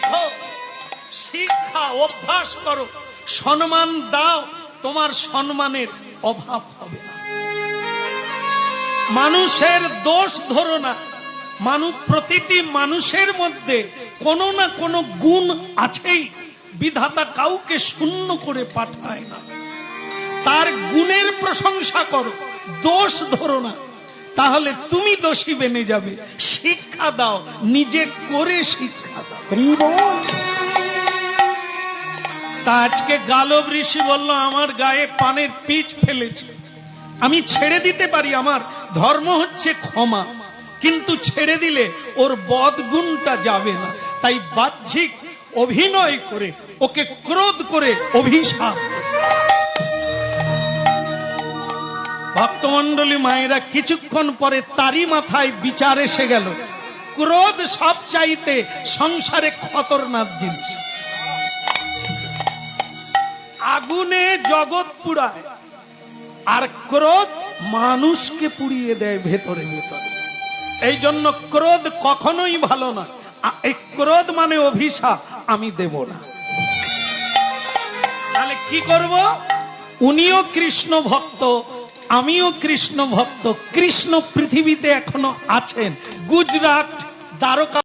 শেখো, শিক্ষা অভ্যাস করো, সম্মান দাও, তোমার সম্মানের অভাব হবে না। মানুষের দোষ ধরো না, প্রতিটি মানুষের মধ্যে কোনো না কোনো গুণ আছেই। বিধাতা কাউকে শূন্য করে পাঠায় না, তার গুণের প্রশংসা করো, দোষ ধরো না, তাহলে তুমি দোষী বেনে যাবে। শিক্ষা দাও, নিজে করে শিক্ষা দাও। তা আজকে গালব ঋষি বলল, আমার গায়ে পানের পিচ ফেলেছে, আমি ছেড়ে দিতে পারি, আমার ধর্ম হচ্ছে ক্ষমা, কিন্তু ছেড়ে দিলে ওর বদগুণটা যাবে না, তাই বাহ্যিক অভিনয় করে ওকে ক্রোধ করে অভিশাপ। ভক্তমন্ডলী মায়েরা, কিছুক্ষণ পরে তারই মাথায় বিচার এসে গেল। ক্রোধ সব চাইতে সংসারে খতরনাক জিনিস। আগুনে জগৎ পুড়ায়, আর ক্রোধ মানুষকে পুড়িয়ে দেয় ভেতরে ভেতরে। এই জন্য ক্রোধ কখনোই ভালো না। এই ক্রোধ মানে অভিশাপ, আমি দেব না। তাহলে কি করব? উনিও কৃষ্ণ ভক্ত, আমিও কৃষ্ণ ভক্ত। কৃষ্ণ পৃথিবীতে এখনো আছেন। গুজরাট দ্বারকা